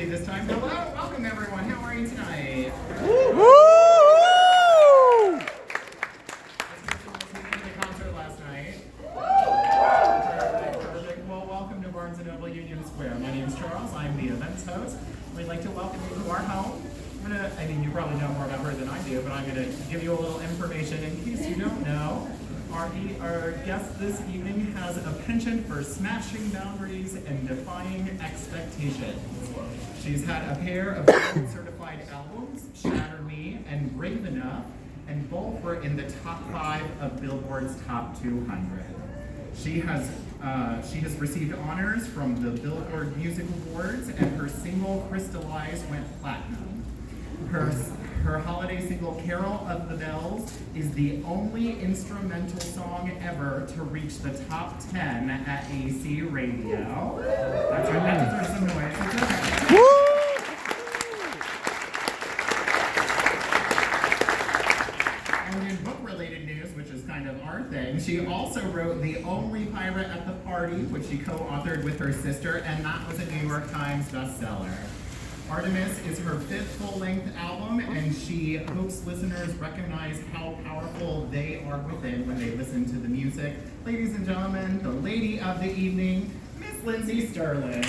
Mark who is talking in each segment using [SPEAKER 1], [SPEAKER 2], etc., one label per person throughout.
[SPEAKER 1] this time. Hello, welcome everyone. How are you tonight?
[SPEAKER 2] Woo!
[SPEAKER 1] The concert last night. Perfect. Well, welcome to Barnes & Noble Union Square. My name is Charles. I'm the events host. We'd like to welcome you to our home. You probably know more about her than I do, but I'm going to give you a little information in case you don't know. Our guest this evening has a penchant for smashing boundaries and defying expectations. She's had a pair of certified albums, Shatter Me and Brave Enough, and both were in the top 5 of Billboard's Top 200. She has received honors from the Billboard Music Awards, and her single Crystallize went platinum. Her holiday single, Carol of the Bells, is the only instrumental song ever to reach the top 10 at AC Radio. That's right, that deserves some noise. And in book-related news, which is kind of our thing, she also wrote The Only Pirate at the Party, which she co-authored with her sister, and that was a New York Times bestseller. Artemis is her 5th full-length album, and she hopes listeners recognize how powerful they are within when they listen to the music. Ladies and gentlemen, the lady of the evening, Miss Lindsey Stirling.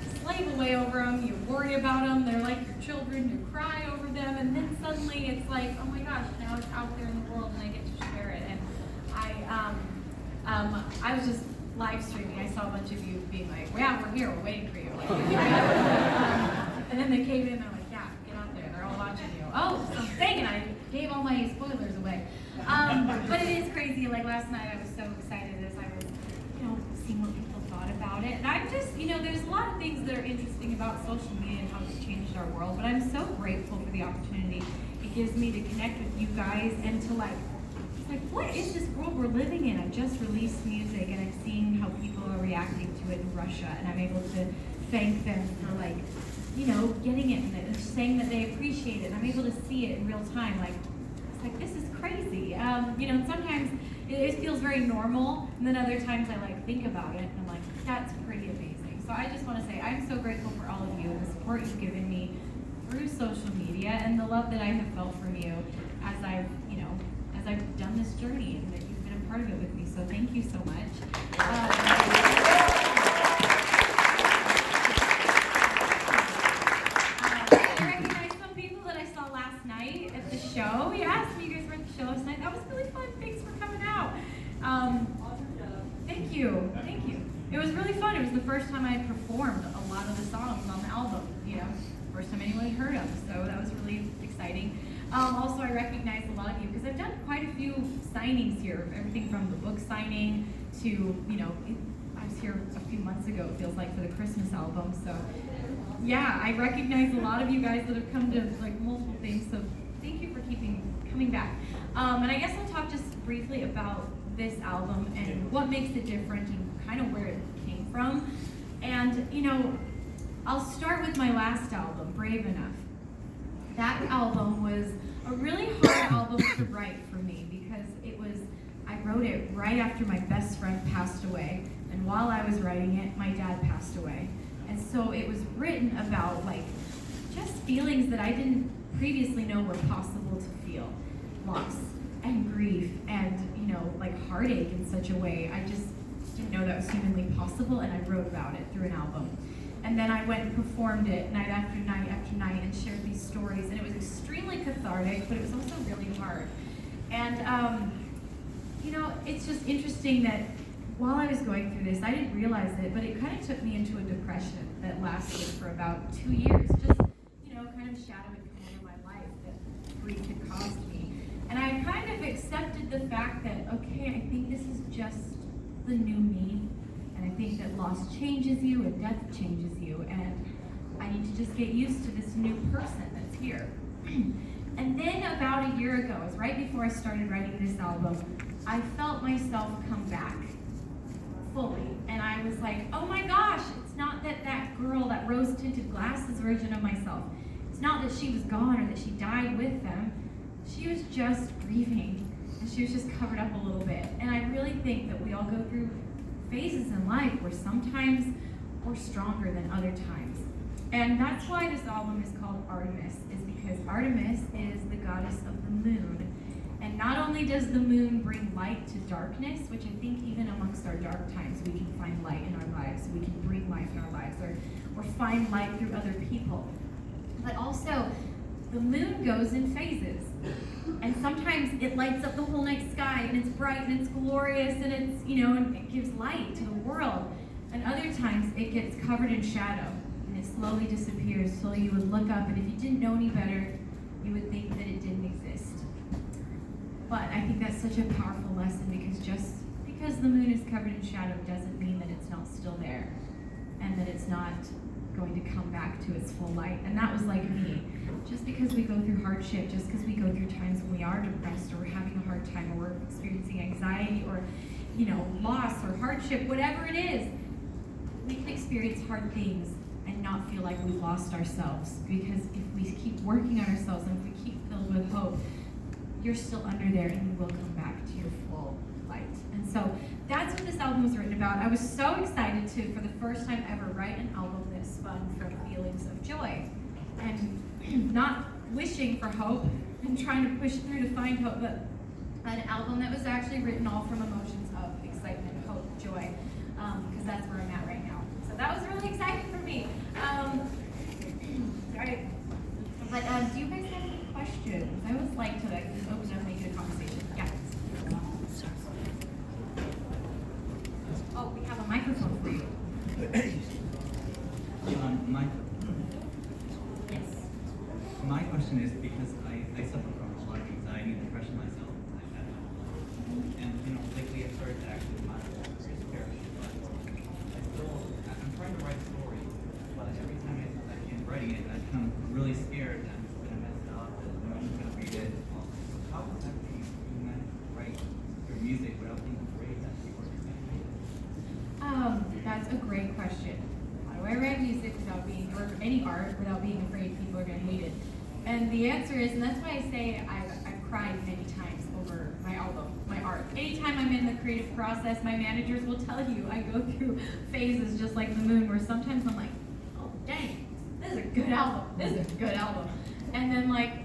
[SPEAKER 2] Just like
[SPEAKER 3] away over them, you worry about them, they're like your children, you cry over them, and then suddenly it's like, oh my gosh, now it's out there in the world and I get to share it. And I was just live streaming. I saw a bunch of you being like, yeah, we're here, we're waiting for you. Like, and then they came in and they're like, yeah, get out there, they're all watching you. Oh, so dang it, I gave all my spoilers away. But it is crazy. Like last night I was so excited as I was, seeing what people thought about it. And I'm just, there's a lot of things that are interesting about social media and how it's changed our world, but I'm so grateful for the opportunity it gives me to connect with you guys and to what is this world we're living in? I've just released music and I'm seeing how people are reacting to it in Russia, and I'm able to thank them for getting it and saying that they appreciate it, and I'm able to see it in real time. This is crazy. And sometimes it feels very normal, and then other times I think about it and I'm like, that's pretty amazing. So I just want to say I'm so grateful for all of you, the support you've given me through social media, and the love that I have felt from you as I've done this journey, and that you've been a part of it with me. So thank you so much. I recognize some people that I saw last night at the show. Yeah, some of you guys were at the show last night. That was really fun. Thanks for coming out. Thank you. It was really fun. It was the first time I had performed a lot of the songs on the album. First time anyone had heard them. So that was really exciting. Also, I recognize a lot of you because I've done quite a few signings here. Everything from the book signing to, I was here a few months ago, it feels like, for the Christmas album. So, yeah, I recognize a lot of you guys that have come to multiple things. So thank you for coming back. And I guess I'll talk just briefly about this album and what makes it different and kind of where it came from. And, I'll start with my last album, Brave Enough. That album was a really hard album to write for me because I wrote it right after my best friend passed away, and while I was writing it, my dad passed away. And so it was written about just feelings that I didn't previously know were possible to feel. Loss and grief and, heartache in such a way. I just didn't know that was humanly possible, and I wrote about it through an album. And then I went and performed it night after night after night and shared these stories. And it was extremely cathartic, but it was also really hard. And, it's just interesting that while I was going through this, I didn't realize it, but it kind of took me into a depression that lasted for about 2 years. Just, kind of shadow had come over my life that grief had caused me. And I kind of accepted the fact that, okay, I think this is just the new me. And I think that loss changes you and death changes you. And I need to just get used to this new person that's here. And then about a year ago, it was right before I started writing this album, I felt myself come back fully. And I was like, oh my gosh, it's not that girl, that rose-tinted glasses version of myself. It's not that she was gone or that she died with them. She was just grieving, and she was just covered up a little bit. And I really think that we all go through phases in life where sometimes we're stronger than other times. And that's why this album is called Artemis, is because Artemis is the goddess of the moon. And not only does the moon bring light to darkness, which I think even amongst our dark times we can find light in our lives, we can bring life in our lives, or find light through other people. But also, the moon goes in phases. And sometimes it lights up the whole night sky, and it's bright, and it's glorious, and it's, and it gives light to the world. And other times it gets covered in shadow, and it slowly disappears, so you would look up, and if you didn't know any better, you would think that it didn't exist. But I think that's such a powerful lesson, because just because the moon is covered in shadow doesn't mean that it's not still there, and that it's not going to come back to its full light. And that was like me. Just because we go through hardship, just because we go through times when we are depressed, or we're having a hard time, or we're experiencing anxiety, or loss or hardship, whatever it is, we can experience hard things and not feel like we've lost ourselves. Because if we keep working on ourselves, and if we keep filled with hope, you're still under there, and you will come back to your full light. And so that's what this album was written about. I was so excited to, for the first time ever, write an album that spun from feelings of joy, and not wishing for hope and trying to push through to find hope, but an album that was actually written all from emotions of excitement, hope, joy, because that's where I'm at right now. So that was really exciting for me. Sorry. But do you guys have any questions? I always like to open up and make it a conversation. Yeah. Oh, we have a microphone for you.
[SPEAKER 2] My question is, because I suffer from a lot of anxiety and depression myself. And lately I've started to actually monitor therapy, but I'm trying to write a story, but every time I begin writing it, I become really scared that I'm just going to mess it up, and no one's going to read it. So how exactly do you manage to write your music without being afraid that people are going to hate it?
[SPEAKER 3] That's a great question. How do I write music without being, or any art, without being afraid people are going to hate it? And the answer is, and that's why I say I've cried many times over my album, my art. Anytime I'm in the creative process, my managers will tell you I go through phases just like the moon, where sometimes I'm like, oh dang, this is a good album, this is a good album. And then like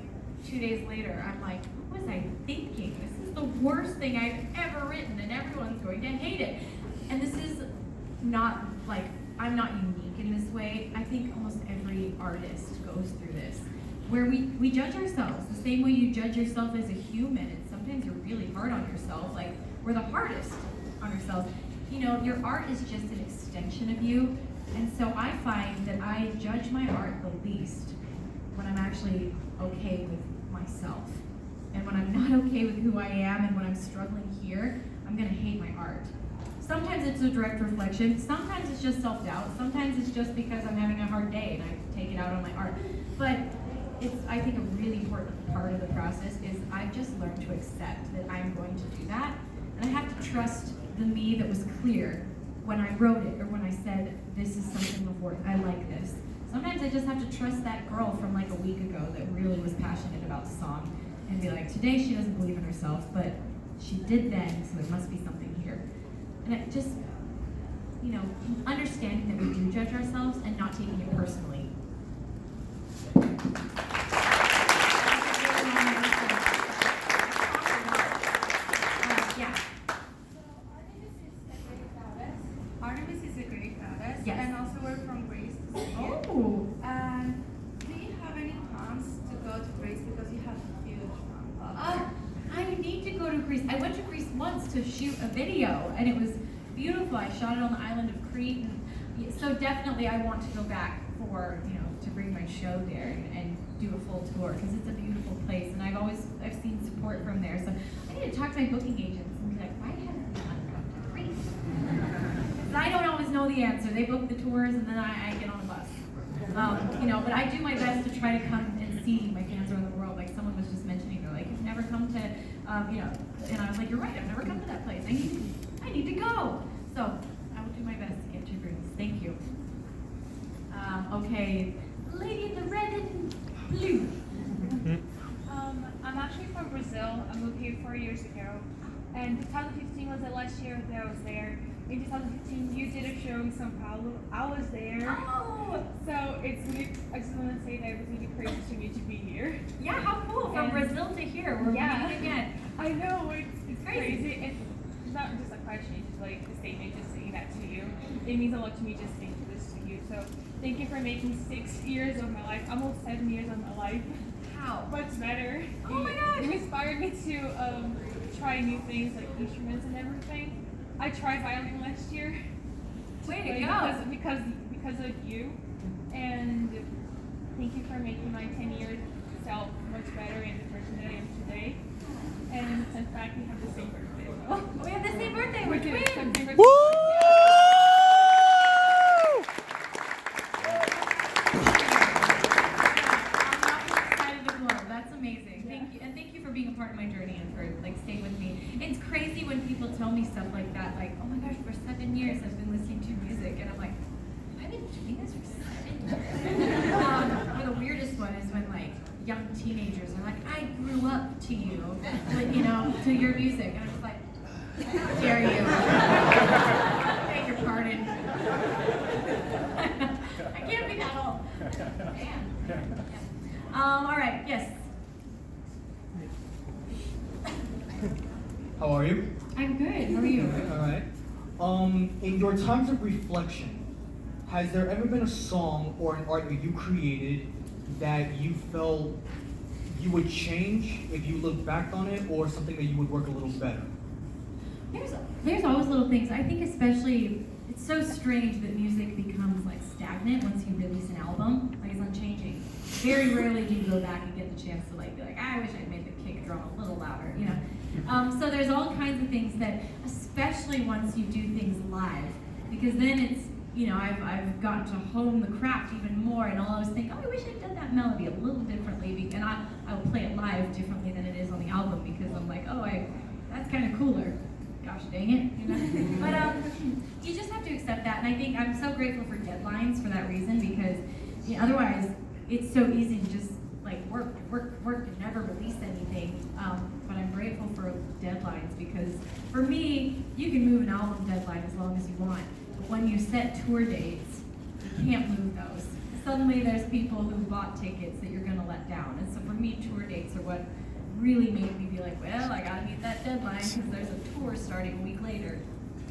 [SPEAKER 3] 2 days later, I'm like, what was I thinking? This is the worst thing I've ever written, and everyone's going to hate it. And this is not like, I'm not unique in this way. I think almost every artist goes through this, where we judge ourselves the same way you judge yourself as a human. And sometimes you're really hard on yourself, like we're the hardest on ourselves. Your art is just an extension of you. And so I find that I judge my art the least when I'm actually okay with myself. And when I'm not okay with who I am, and when I'm struggling here, I'm gonna hate my art. Sometimes it's a direct reflection, sometimes it's just self-doubt, sometimes it's just because I'm having a hard day and I take it out on my art. But it's, I think, a really important part of the process is I've just learned to accept that I'm going to do that, and I have to trust the me that was clear when I wrote it, or when I said, this is something of worth, I like this. Sometimes I just have to trust that girl from like a week ago that really was passionate about the song, and be like, today she doesn't believe in herself, but she did then, so there must be something here. And it just, understanding that we do judge ourselves and not taking it personally.
[SPEAKER 4] Artemis is a Greek goddess,
[SPEAKER 3] Yes.
[SPEAKER 4] and also we're from Greece.
[SPEAKER 3] Oh!
[SPEAKER 4] And do you have any plans to go to Greece, because you have a huge fan?
[SPEAKER 3] I need to go to Greece. I went to Greece once to shoot a video, and it was beautiful. I shot it on the island of Crete, and so definitely I want to go back for, to bring my show there and do a full tour, because it's a beautiful place, and I've seen support from there. So I need to talk to my booking agents and be like, why haven't we come to Greece? Because I don't always know the answer. They book the tours, and then I get on a bus. But I do my best to try to come and see my fans around the world. Like someone was just mentioning, they're like, you've never come to, and I was like, you're right, I've never come to that place. I need to go. So I will do my best to get to Greece. Thank you. Okay, lady in the red and blue.
[SPEAKER 5] I'm actually from Brazil. I moved here 4 years ago. And 2015 was the last year that I was there. In 2015, you did a show in São Paulo. I was there.
[SPEAKER 3] Oh!
[SPEAKER 5] So I just want to say that it was really crazy to me to be here.
[SPEAKER 3] Yeah, how cool. From Brazil to here. We're meeting again.
[SPEAKER 5] I know, it's
[SPEAKER 3] crazy.
[SPEAKER 5] It's not just a question, it's like a statement just saying that to you. It means a lot to me just saying this to you. So thank you for making 6 years of my life, almost 7 years of my life.
[SPEAKER 3] How?
[SPEAKER 5] Much better.
[SPEAKER 3] Oh my gosh.
[SPEAKER 5] You inspired me to try new things like instruments and everything. I tried violin last year.
[SPEAKER 3] Way to go.
[SPEAKER 5] Because of you. And thank you for making my 10-year self much better and the person that I am today. And in fact, we have the same birthday as well.
[SPEAKER 3] We have the same birthday. We're
[SPEAKER 5] do.
[SPEAKER 3] twins.
[SPEAKER 5] Same birthday.
[SPEAKER 6] Woo!
[SPEAKER 3] That's amazing. Thank you, and thank you for being a part of my journey and for staying with me. It's crazy when people tell me stuff like that, like, oh my gosh, for 7 years I've been listening to music, and I'm like, I've been doing this for 7 years. Or the weirdest one is when young teenagers are like, I grew up to you, to your music, and I'm just like, how dare you? Beg your pardon. I can't be that old. Damn. Yeah. All right, yes.
[SPEAKER 7] How are you?
[SPEAKER 3] I'm good. How are you?
[SPEAKER 7] All right. In your times of reflection, has there ever been a song or an art that you created that you felt you would change if you look back on it, or something that you would work a little better?
[SPEAKER 3] There's always little things. I think especially, it's so strange that music becomes stagnant once you release an album. It's unchanging. Very rarely do you go back and get the chance to be like, I wish I'd made the kick drum a little louder, So there's all kinds of things that, especially once you do things live, because then it's, I've gotten to hone the craft even more, and I'll always think, I wish I'd done that melody a little differently, and I will play it live differently than it is on the album, because I'm like, that's kind of cooler. Gosh dang it, But you just have to accept that, and I think I'm so grateful for deadlines for that reason, because otherwise it's so easy to just work and never release anything. But I'm grateful for deadlines, because for me, you can move an album deadline as long as you want. But when you set tour dates, you can't move those. Suddenly there's people who bought tickets that you're gonna let down. And so for me, tour dates are what really made me be like, well, I gotta meet that deadline because there's a tour starting a week later.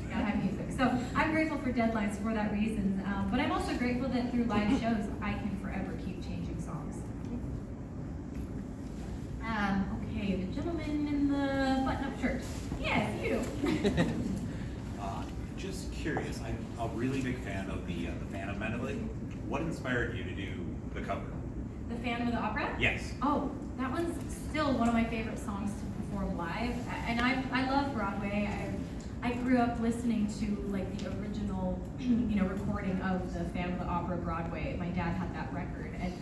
[SPEAKER 3] I gotta have music. So I'm grateful for deadlines for that reason. But I'm also grateful that through live shows, I can forever keep changing songs. Okay, the gentleman in the button-up shirt. Yes, you.
[SPEAKER 8] Just curious, I'm a really big fan of the Phantom medley. What inspired you to do the cover?
[SPEAKER 3] The Phantom of the Opera?
[SPEAKER 8] Yes.
[SPEAKER 3] Oh, that one's still one of my favorite songs to perform live. And I love Broadway. I grew up listening to the original, recording of the Phantom of the Opera Broadway. My dad had that record, and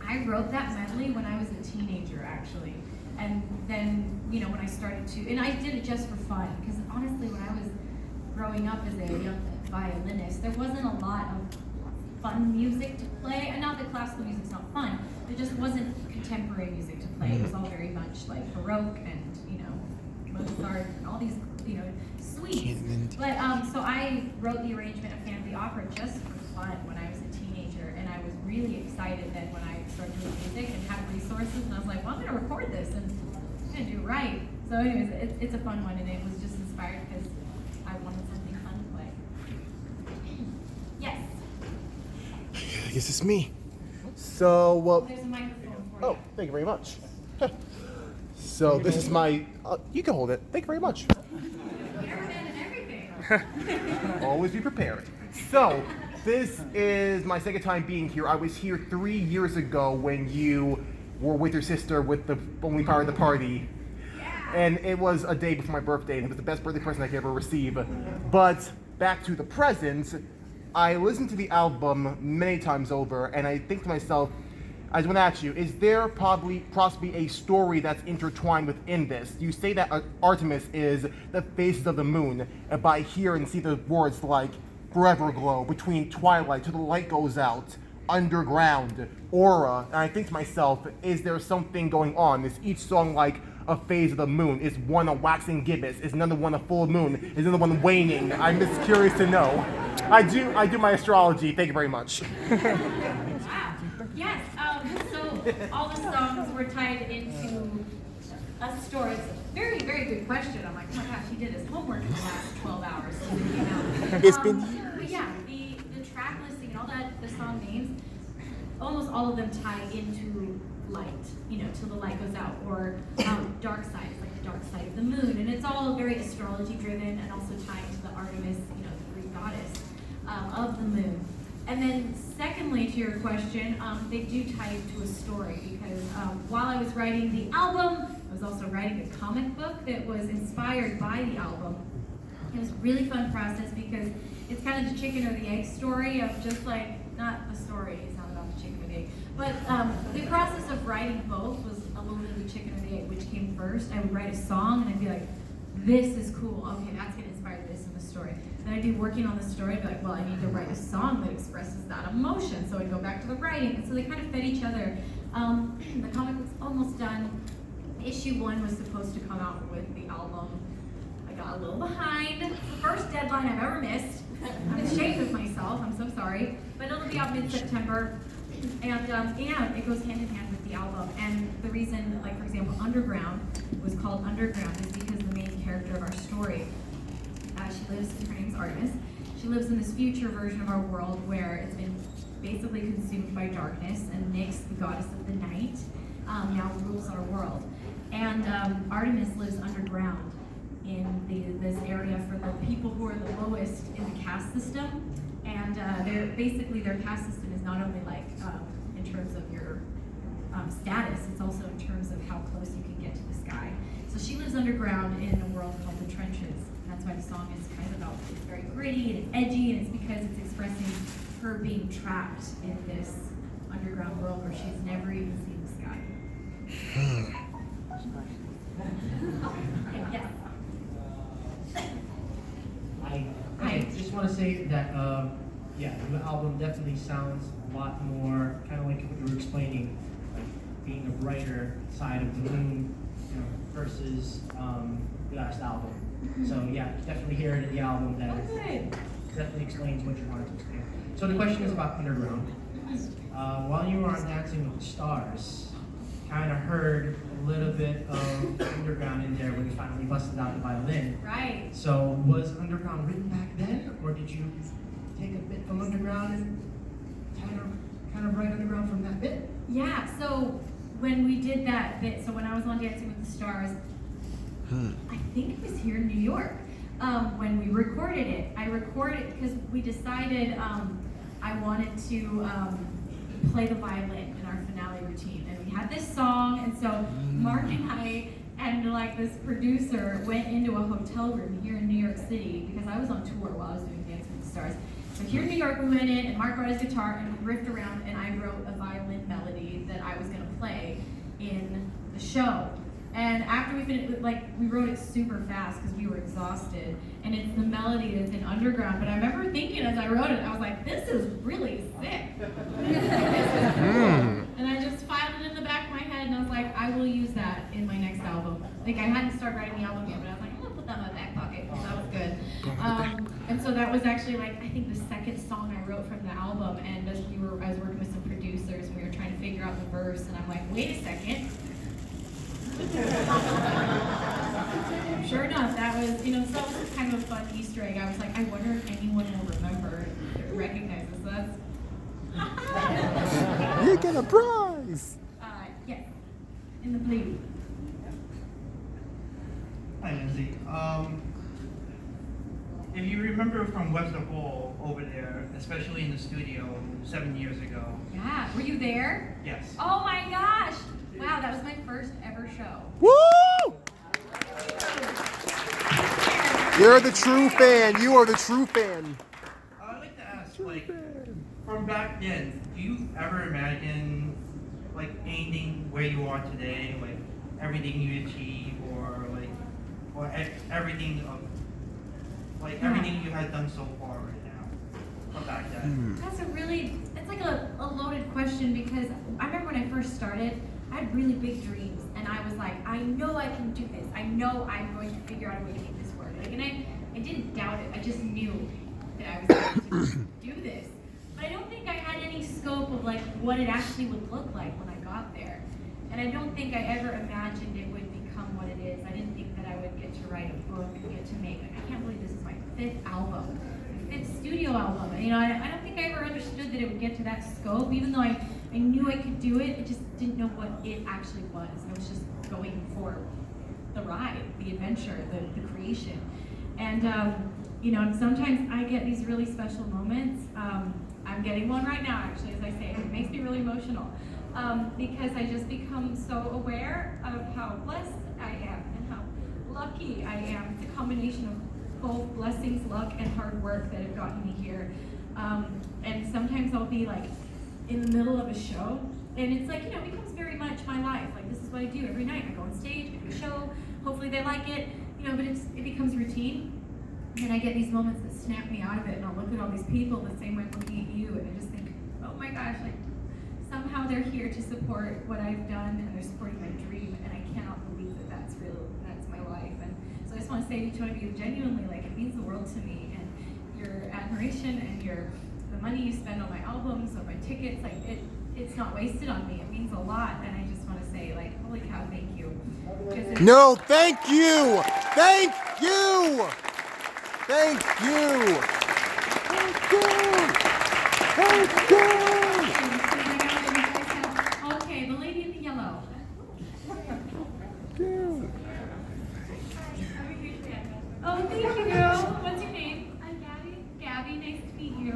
[SPEAKER 3] I wrote that medley when I was a teenager, actually. And then, when I started to, and I did it just for fun, because honestly, when I was growing up as a young violinist, there wasn't a lot of fun music to play. And not that classical music's not fun, there just wasn't contemporary music to play. It was all very much Baroque and, Mozart and all these, sweet. But, so I wrote the arrangement of Phantom of the Opera just for fun when I was a teenager, and I was really excited that when I started doing music and had resources, and I was like, well, I'm gonna record this and I'm gonna do it right. So anyways, it's a fun one, and it was just inspired because I wanted something fun to play. Yes?
[SPEAKER 6] I guess it's me. So,
[SPEAKER 3] There's a microphone for you.
[SPEAKER 6] oh, thank you very much. So this is my, you can hold it. Thank you very much.
[SPEAKER 3] Cameraman and everything.
[SPEAKER 6] Always be prepared. So, this is my second time being here. I was here 3 years ago when you were with your sister with the only part of the party.
[SPEAKER 3] Yeah.
[SPEAKER 6] And it was a day before my birthday, and it was the best birthday present I could ever receive. But back to the present, I listened to the album many times over, and I think to myself, I just want to ask you, is there possibly a story that's intertwined within this? You say that Artemis is the faces of the moon, but I hear and see the words like forever glow, between twilight till the light goes out, underground, aura, and I think to myself, is there something going on? Is each song like a phase of the moon? Is one a waxing gibbous? Is another one a full moon? Is another one waning? I'm just curious to know. I do my astrology. Thank you very much.
[SPEAKER 3] Wow. Yes. So all the songs were tied into a story. It's a very, very good question. I'm like, oh my gosh, he did his homework in the last 12 hours since it came out.
[SPEAKER 6] It's been
[SPEAKER 3] But yeah, the track listing and all that, the song names, almost all of them tie into light, till the light goes out, or dark side, it's like the dark side of the moon, and it's all very astrology driven, and also tied to the Artemis, the Greek goddess of the moon. And then secondly, to your question, they do tie into a story, because while I was writing the album, I was also writing a comic book that was inspired by the album. It was a really fun process because it's kind of the chicken or the egg story of just like, not the story, it's not about the chicken or the egg, but the process of writing both was a little bit of the chicken or the egg, which came first. I would write a song and I'd be like, this is cool, okay, that's gonna inspire this in the story. Then I'd be working on the story, I'd be like, well, I need to write a song that expresses that emotion, so I'd go back to the writing, and so they kind of fed each other. The comic was almost done. Issue 1 was supposed to come out with the album. I got a little behind. It's the first deadline I've ever missed. I'm ashamed of myself, I'm so sorry. But it'll be out mid-September. And it goes hand in hand with the album. And the reason, like for example, Underground was called Underground is because the main character of our story, she lives, her name's Artemis, she lives in this future version of our world where it's been basically consumed by darkness, and Nyx, the goddess of the night, now rules our world. And Artemis lives underground in this area for the people who are the lowest in the caste system. And their caste system is not only like in terms of your status, it's also in terms of how close you can get to the sky. So she lives underground in a world called the Trenches. And that's why the song is kind of about, it's very gritty and it's edgy, and it's because it's expressing her being trapped in this underground world where she's never even seen the sky. Yes.
[SPEAKER 9] I just want to say that, the album definitely sounds a lot more kind of like what you were explaining, like being a brighter side of the moon, versus the last album. So yeah, definitely hear it in the album that definitely explains what you wanted to explain. So the question is about Underground. While you were on Dancing with the Stars, kind of heard a little bit of Underground in there when you finally busted out the violin.
[SPEAKER 3] Right.
[SPEAKER 9] So was Underground written back then, or did you take a bit from Underground and kind of write Underground from that bit?
[SPEAKER 3] Yeah, so when we did that bit, so when I was on Dancing with the Stars, I think it was here in New York, when we recorded it. I recorded because we decided I wanted to play the violin in our finale routine. And we had this song, and so Mark and I and like this producer went into a hotel room here in New York City because I was on tour while I was doing Dancing with the Stars. So here in New York, we went in, and Mark brought his guitar, and we riffed around, and I wrote a violin melody that I was going to play in the show. And after we finished, we wrote it super fast because we were exhausted, and it's the melody that's in Underground. But I remember thinking as I wrote it, I was like, this is really sick. And I just filed it in the back of my head, and I was like, I will use that in my next album. Like, I hadn't started writing the album yet, but I was like, I'm gonna put that in my back pocket, because that was good. And so that was actually I think the second song I wrote from the album, and as I was working with some producers, and we were trying to figure out the verse, and I'm like, wait a second. Sure enough, that was, so that was kind of a fun Easter egg. I was like, I wonder if anyone will remember or recognize this. So that's...
[SPEAKER 6] You get a prize!
[SPEAKER 3] Yes, in the blue.
[SPEAKER 10] Hi, Lindsey. If you remember from Webster Hall over there, especially in the studio 7 years ago.
[SPEAKER 3] Yeah, were you there?
[SPEAKER 10] Yes.
[SPEAKER 3] Oh my gosh! Wow, that was my first ever show.
[SPEAKER 6] Woo! You're the true fan. You are the true fan.
[SPEAKER 10] I'd like to ask, like, from back then, do you ever imagine, like, anything where you are today, like, everything you achieve, or, like, everything of, like, everything you have done so far right now, from back then?
[SPEAKER 3] That's it's like a loaded question, because I remember when I first started, I had really big dreams, and I was like, I know I can do this. I know I'm going to figure out a way to make this work. Like, and I didn't doubt it. I just knew that I was going to do this. But I don't think I had any scope of like what it actually would look like when I got there. And I don't think I ever imagined it would become what it is. I didn't think that I would get to write a book and get to make, like, I can't believe this is my 5th album. 5th studio album. You know, I don't think I ever understood that it would get to that scope, even though I knew I could do it. I just didn't know what it actually was. I was just going for the ride, the adventure, the creation. And, you know, and sometimes I get these really special moments. I'm getting one right now, actually, as I say. It makes me really emotional because I just become so aware of how blessed I am and how lucky I am. It's a combination of both blessings, luck, and hard work that have gotten me here. And sometimes I'll be like in the middle of a show, and it's like, you know, it becomes very much my life. Like, this is what I do every night. I go on stage, I do a show, hopefully they like it, you know, but it becomes routine. And I get these moments that snap me out of it, and I'll look at all these people the same way I'm looking at you, and I just think, oh my gosh, like, somehow they're here to support what I've done, and they're supporting my dream, and I cannot believe that that's real, that's my life. And so I just want to say to each one of you, genuinely, like, it means the world to me, and your admiration and the money you spend on my albums, on my tickets, like, it's not wasted on me. It means a lot, and I just want to say, like, holy cow, thank you.
[SPEAKER 6] No, thank you! Thank you! Thank you! Thank you! Thank you!
[SPEAKER 3] Okay, the lady in the yellow. Oh, thank you, girl. What's your name?
[SPEAKER 11] I'm Gabby.
[SPEAKER 3] Gabby, nice to meet you.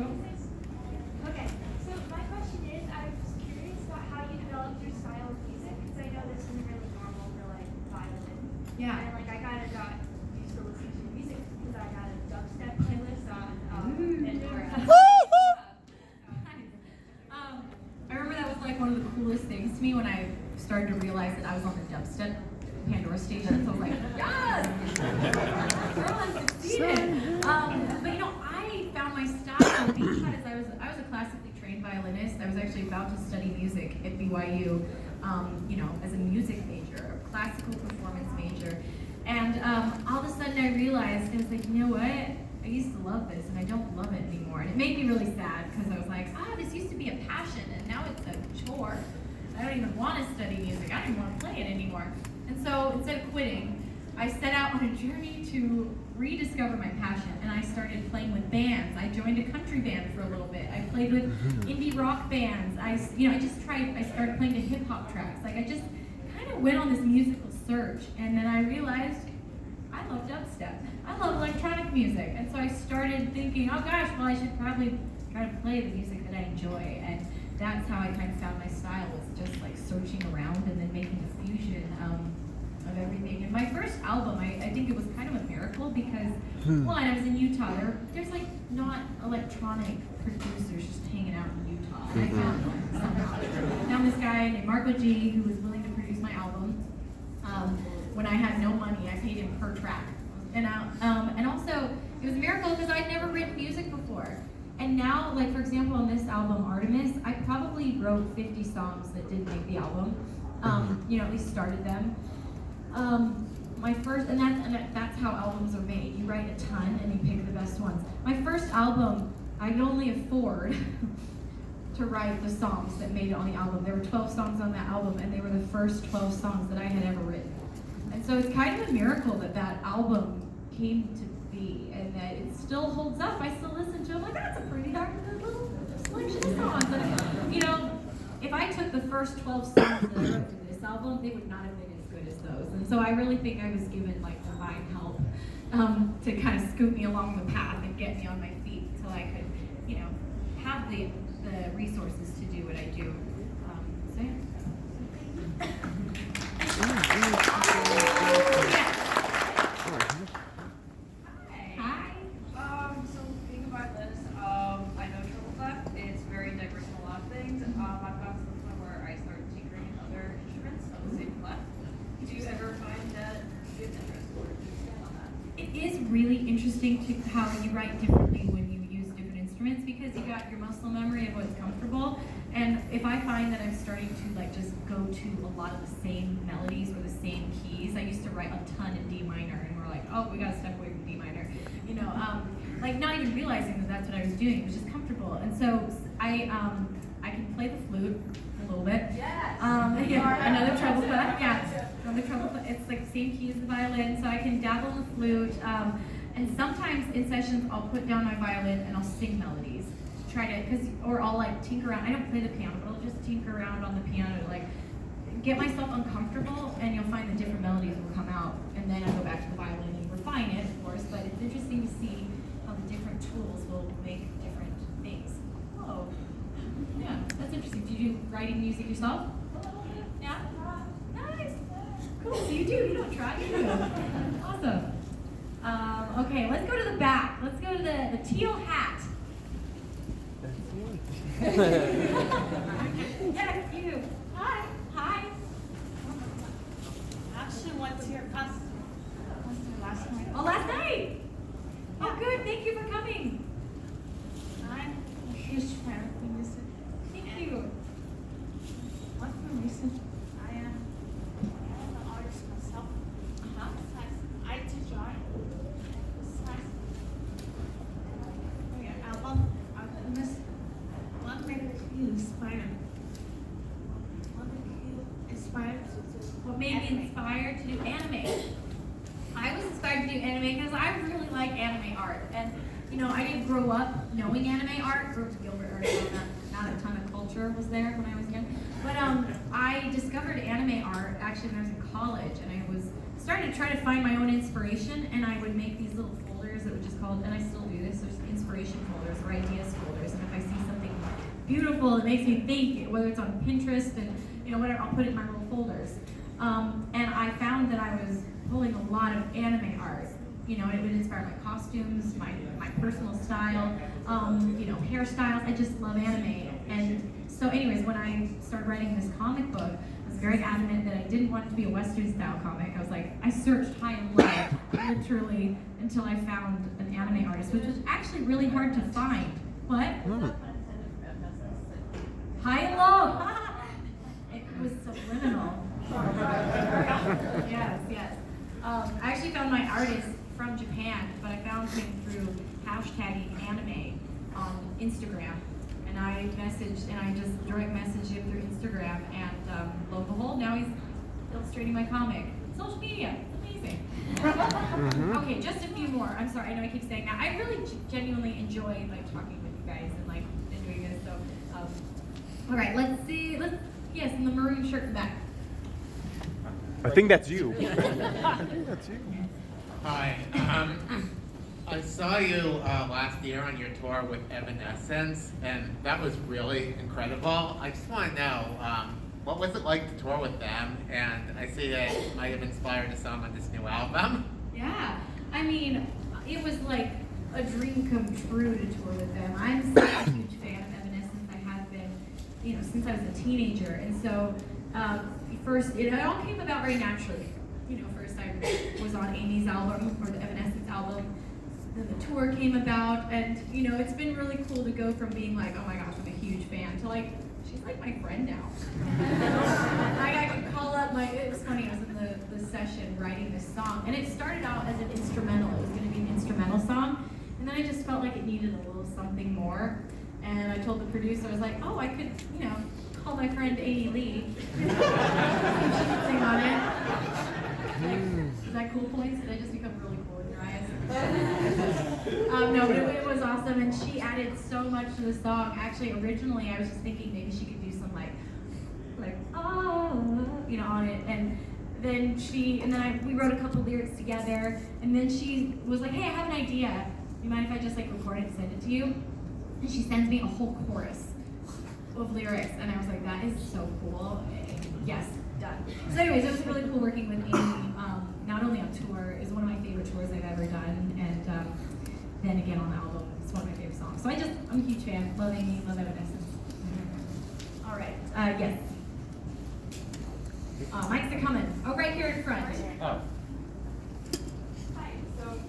[SPEAKER 11] Okay, so my question is, I was curious about how you developed your style of music, because I know this isn't really normal for like violin.
[SPEAKER 3] Yeah.
[SPEAKER 11] And like I kind of got used to listening to music because I got a dubstep playlist on Pandora.
[SPEAKER 3] I remember that was like one of the coolest things to me when I started to realize that I was on the dubstep Pandora station. So I was like, yes! Girl, I succeeded. But you know, I found my style because I was a classically trained violinist. I was actually about to study music at BYU, you know, as a music major, a classical performance major. And all of a sudden I realized, I was like, you know what? I used to love this and I don't love it anymore. And it made me really sad because I was like, this used to be a passion and now it's a chore. I don't even want to study music. I don't even want to play it anymore. And so instead of quitting, I set out on a journey to rediscover my passion, and I started playing with bands. I joined a country band for a little bit. I played with indie rock bands. I started playing to hip hop tracks. Like, I just kind of went on this musical search, and then I realized I love dubstep. I love electronic music. And so I started thinking, oh gosh, well, I should probably try to play the music that I enjoy. And that's how I kind of found my style, was just like searching around and then making a fusion of everything. And my first album, I think it was kind of a miracle because, one, I was in Utah. There's like not electronic producers just hanging out in Utah. And I found one somehow. I found this guy named Marco G who was willing to produce my album. When I had no money, I paid him per track. And also, it was a miracle because I'd never written music before. And now, like for example, on this album, Artemis, I probably wrote 50 songs that didn't make the album. You know, at least started them. That's how albums are made. You write a ton and you pick the best ones. My first album, I could only afford to write the songs that made it on the album. There were 12 songs on that album, and they were the first 12 songs that I had ever written. And so it's kind of a miracle that that album came to be, and that it still holds up. I still listen to it. I'm like, that's a pretty darn good little selection of songs. And, you know, if I took the first 12 songs that I wrote for this album, they would not have been as good as those. And so I really think I was given like divine help to kind of scoop me along the path and get me on my feet until I could, you know, have the resources to do what I do. So yeah.
[SPEAKER 4] Hi. So being a violinist, I know
[SPEAKER 3] It is really interesting to how you write differently when you use different instruments because you got your muscle memory of what's comfortable. And if I find that I'm starting to like just go to a lot of the same melodies or the same keys, I used to write a ton in D minor, and we're like, oh, we gotta step away from D minor, you know, like not even realizing that that's what I was doing. It was just comfortable, and so I can play the flute a little bit.
[SPEAKER 11] Yes.
[SPEAKER 3] Yeah, another treble clef. Yeah, another treble clef. It's like the same key as the violin, so I can dabble in the flute. And sometimes in sessions, I'll put down my violin and I'll sing melodies. Try to, or I'll like tinker around. I don't play the piano, but I'll just tinker around on the piano to like get myself uncomfortable, and you'll find that different melodies will come out. And then I go back to the violin and refine it, of course. But it's interesting to see how the different tools will make different things. Oh, yeah, that's interesting. Do you do writing music yourself? Yeah. Nice. Cool. So you do. You don't try. You do. Awesome. Okay, let's go to the back. Let's go to the teal hat. Yes, you. Hi. Hi.
[SPEAKER 12] Actually went to your class. Went to last night.
[SPEAKER 3] Oh, last night. Oh, good. Thank you for coming.
[SPEAKER 12] I'm a huge fan of the music.
[SPEAKER 3] Thank you.
[SPEAKER 12] What's the reason? I am an artist myself.
[SPEAKER 3] Uh-huh.
[SPEAKER 12] Besides, I do drawing. Besides, your album, Artemis, what made you inspired? What made you inspired to do?
[SPEAKER 3] What made me inspired to do anime? I was inspired to do anime because I really like anime art. And, you know, I didn't grow up knowing anime art. Grew up to Gilbert art, so not a ton of culture was there when I was young. But I discovered anime art actually when I was in college, and I was starting to try to find my own inspiration, and I would make these little folders that were just called, and I still do this, there's inspiration folders or ideas folders, and if I see something beautiful that makes me think, whether it's on Pinterest and, you know, whatever, I'll put it in my little folders. And I found that I was pulling a lot of anime art. You know, it would inspire my costumes, my personal style, you know, hairstyles. I just love anime. And so anyways, when I started writing this comic book, I was very adamant that I didn't want it to be a Western style comic. I was like, I searched high and low, literally, until I found an anime artist, which was actually really hard to find. What? High and low. It was subliminal. Yes, yes. I actually found my artist from Japan, but I found him through hashtagging anime on Instagram. And I messaged, and I just direct messaged him through Instagram, and lo and behold, now he's illustrating my comic. Social media, it's amazing. Okay, just a few more. I'm sorry, I know I keep saying that. I really genuinely enjoy like talking with you guys and like doing this. So, all right, let's see. Yes, in the maroon shirt in the back.
[SPEAKER 6] I think that's you.
[SPEAKER 13] Hi. I saw you last year on your tour with Evanescence, and that was really incredible. I just want to know, what was it like to tour with them? And I see that it might have inspired a song on this new album.
[SPEAKER 3] Yeah, I mean, it was like a dream come true to tour with them. I'm such a huge fan of Evanescence. I have been, you know, since I was a teenager, and so first, it all came about very naturally. You know, first I was on Amy's album, or the Evanescence album, then the tour came about, and you know, it's been really cool to go from being like, oh my gosh, I'm a huge fan, to like, she's like my friend now. I could call up it was funny, I was in the session writing this song, and it started out as an instrumental. It was going to be an instrumental song, and then I just felt like it needed a little something more, and I told the producer, I was like, oh, I could, you know, call my friend Amy Lee. She could sing on it. Is that cool points? Did I just become really cool in your eyes? No, but it was awesome, and she added so much to the song. Actually, originally, I was just thinking maybe she could do some like oh, you know, on it, and then we wrote a couple lyrics together, and then she was like, hey, I have an idea. You mind if I just like record it and send it to you? And she sends me a whole chorus of lyrics, and I was like, that is so cool. Yes, done. So anyways, it was really cool working with Amy, not only on tour, it's one of my favorite tours I've ever done, and then again on the album, it's one of my favorite songs. So I'm a huge fan, love Amy, love Evanescence. All right, yes. Mics are coming. Oh, right here in front.
[SPEAKER 13] Oh.
[SPEAKER 11] Hi, so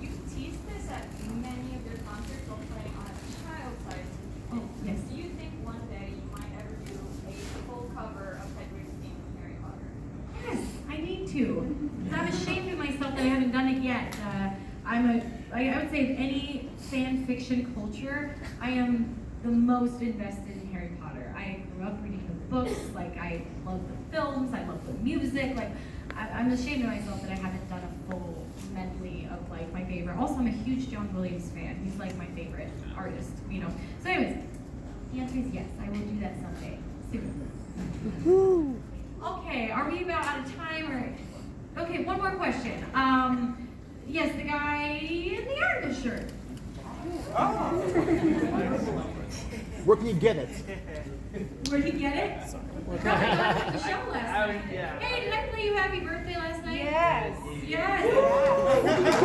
[SPEAKER 3] I would say of any fan fiction culture, I am the most invested in Harry Potter. I grew up reading the books, like I love the films, I love the music, like I'm ashamed of myself that I haven't done a full medley of like my favorite. Also, I'm a huge John Williams fan. He's like my favorite artist, you know. So anyways, the answer is yes, I will do that someday, soon. Okay, are we about out of time or? Okay, one more question. Yes, the guy in the Artemis shirt.
[SPEAKER 6] Where can you get it?
[SPEAKER 3] Where'd he get it? Probably got the show last night.
[SPEAKER 10] Yeah.
[SPEAKER 3] Hey, did I play you happy birthday last night?
[SPEAKER 12] Yes.
[SPEAKER 3] Yes.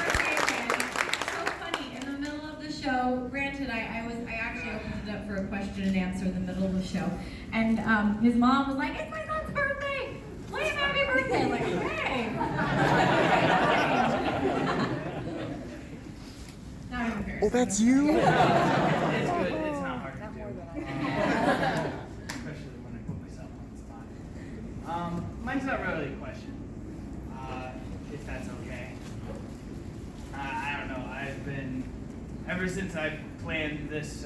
[SPEAKER 3] So funny. In the middle of the show, granted, I actually opened it up for a question and answer in the middle of the show, and his mom was like, "It's my son's birthday. Play him happy birthday." I'm like, "Hey." Now I'm embarrassed.
[SPEAKER 6] Oh, that's you?
[SPEAKER 10] It's good. It's not hard to do. Especially when I put myself on the spot. Mine's not really a question. If that's okay. I don't know. Ever since I planned this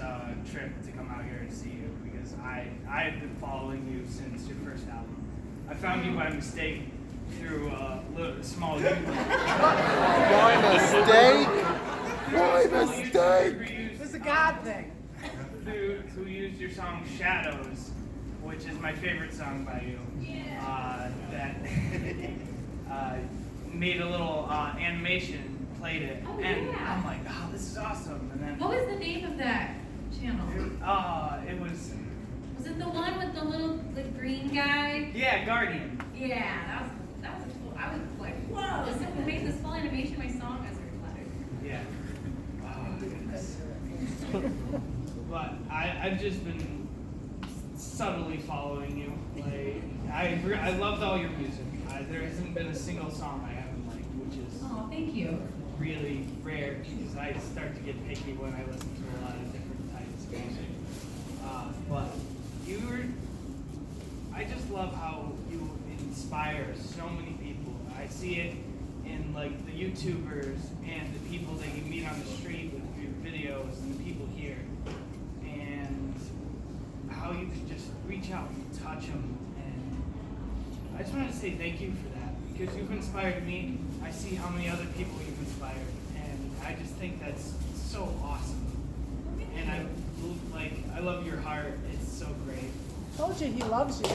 [SPEAKER 10] trip to come out here and see you, because I've been following you since your first album. I found you by mistake through a small YouTube.
[SPEAKER 6] By mistake? By mistake?
[SPEAKER 12] It's a God thing.
[SPEAKER 10] Who used your song Shadows, which is my favorite song by you. That made a little animation, played it,
[SPEAKER 3] Oh,
[SPEAKER 10] and
[SPEAKER 3] yeah.
[SPEAKER 10] I'm like, oh, this is awesome. And then
[SPEAKER 3] What was the name of that channel?
[SPEAKER 10] it was
[SPEAKER 3] Was it the one with the green guy?
[SPEAKER 10] Guardian.
[SPEAKER 3] Yeah, that was cool. I was like, whoa, someone made this full animation of my song. I was very flattered.
[SPEAKER 10] Yeah. Oh goodness. But I've just been subtly following you. Like I loved all your music. There hasn't been a single song I haven't liked, which is
[SPEAKER 3] Oh, thank you.
[SPEAKER 10] really rare because I start to get picky when I listen to a lot of different types of music. But I just love how you inspire so many people. I see it in like the YouTubers and the people that you meet on the street with your videos and the people here, and how you can just reach out and touch them. And I just want to say thank you for that because you've inspired me. I see how many other people you've inspired, and I just think that's so awesome. And I love your heart. It's so great.
[SPEAKER 12] Told you he loves you.